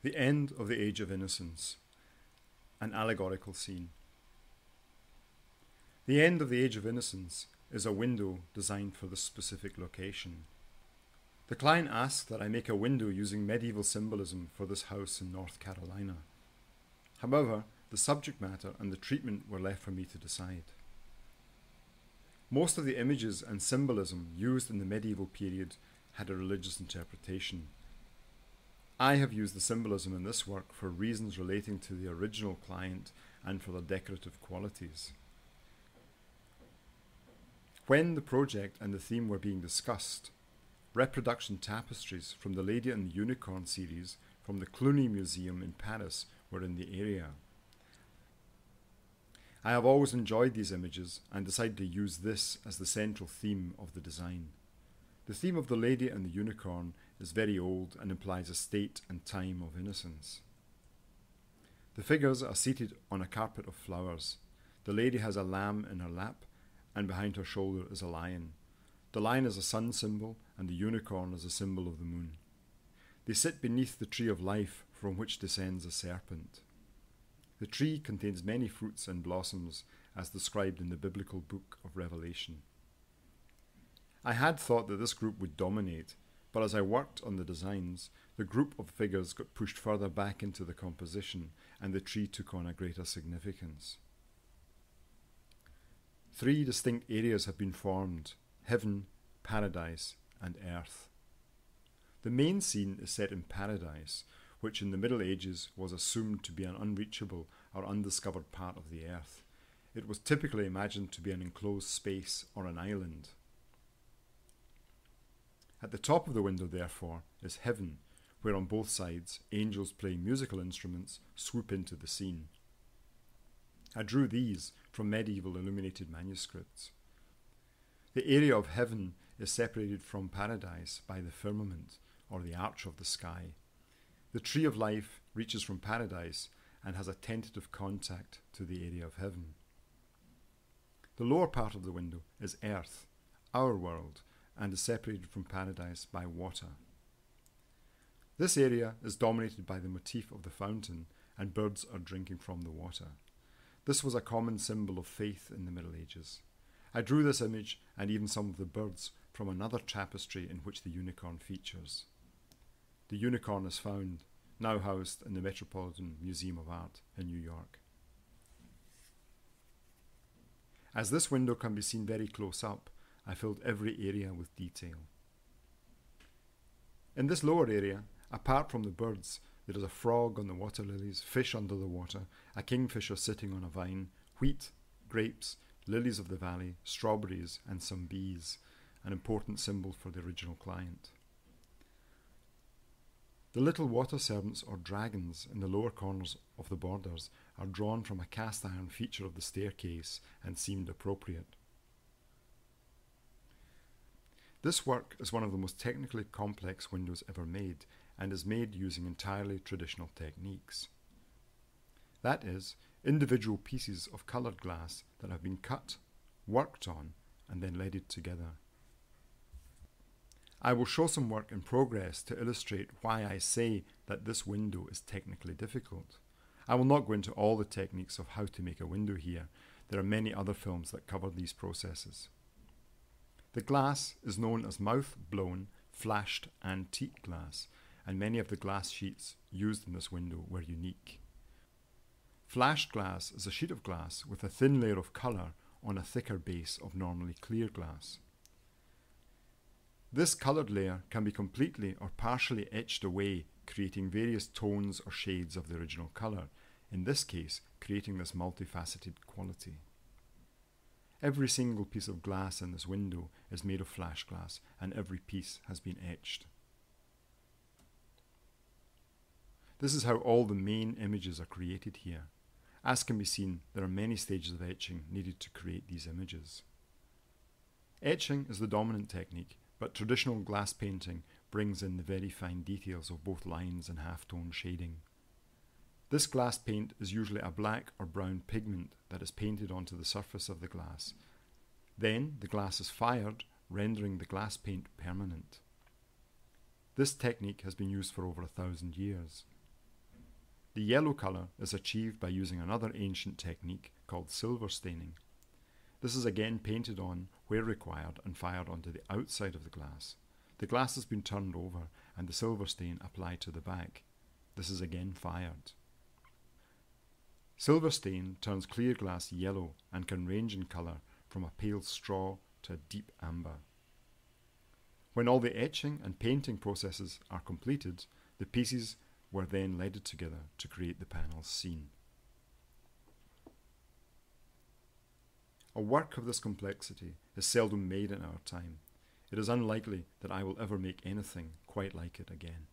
The end of the Age of Innocence, an allegorical scene. The end of the Age of Innocence is a window designed for this specific location. The client asked that I make a window using medieval symbolism for this house in North Carolina. However, the subject matter and the treatment were left for me to decide. Most of the images and symbolism used in the medieval period had a religious interpretation. I have used the symbolism in this work for reasons relating to the original client and for their decorative qualities. When the project and the theme were being discussed, reproduction tapestries from the Lady and the Unicorn series from the Cluny Museum in Paris were in the area. I have always enjoyed these images and decided to use this as the central theme of the design. The theme of the Lady and the Unicorn is very old and implies a state and time of innocence. The figures are seated on a carpet of flowers. The lady has a lamb in her lap, and behind her shoulder is a lion. The lion is a sun symbol, and the unicorn is a symbol of the moon. They sit beneath the tree of life from which descends a serpent. The tree contains many fruits and blossoms, as described in the biblical book of Revelation. I had thought that this group would dominate, but as I worked on the designs, the group of figures got pushed further back into the composition, and the tree took on a greater significance. 3 distinct areas have been formed: heaven, paradise, and earth. The main scene is set in paradise, which in the Middle Ages was assumed to be an unreachable or undiscovered part of the earth. It was typically imagined to be an enclosed space or an island. At the top of the window, therefore, is heaven, where on both sides angels playing musical instruments swoop into the scene. I drew these from medieval illuminated manuscripts. The area of heaven is separated from paradise by the firmament, or the arch of the sky. The tree of life reaches from paradise and has a tentative contact to the area of heaven. The lower part of the window is earth, our world, and is separated from paradise by water. This area is dominated by the motif of the fountain, and birds are drinking from the water. This was a common symbol of faith in the Middle Ages. I drew this image and even some of the birds from another tapestry in which the unicorn features. The unicorn is found, now housed in the Metropolitan Museum of Art in New York. As this window can be seen very close up, I filled every area with detail. In this lower area, apart from the birds, there is a frog on the water lilies, fish under the water, a kingfisher sitting on a vine, wheat, grapes, lilies of the valley, strawberries, and some bees, an important symbol for the original client. The little water serpents or dragons in the lower corners of the borders are drawn from a cast iron feature of the staircase and seemed appropriate. This work is one of the most technically complex windows ever made, and is made using entirely traditional techniques. That is, individual pieces of coloured glass that have been cut, worked on, and then leaded together. I will show some work in progress to illustrate why I say that this window is technically difficult. I will not go into all the techniques of how to make a window here. There are many other films that cover these processes. The glass is known as mouth-blown, flashed antique glass, and many of the glass sheets used in this window were unique. Flashed glass is a sheet of glass with a thin layer of colour on a thicker base of normally clear glass. This coloured layer can be completely or partially etched away, creating various tones or shades of the original colour, in this case creating this multifaceted quality. Every single piece of glass in this window is made of flash glass, and every piece has been etched. This is how all the main images are created here. As can be seen, there are many stages of etching needed to create these images. Etching is the dominant technique, but traditional glass painting brings in the very fine details of both lines and halftone shading. This glass paint is usually a black or brown pigment that is painted onto the surface of the glass. Then the glass is fired, rendering the glass paint permanent. This technique has been used for over 1,000 years. The yellow colour is achieved by using another ancient technique called silver staining. This is again painted on where required and fired onto the outside of the glass. The glass has been turned over and the silver stain applied to the back. This is again fired. Silver stain turns clear glass yellow and can range in colour from a pale straw to a deep amber. When all the etching and painting processes are completed, the pieces were then leaded together to create the panels seen. A work of this complexity is seldom made in our time. It is unlikely that I will ever make anything quite like it again.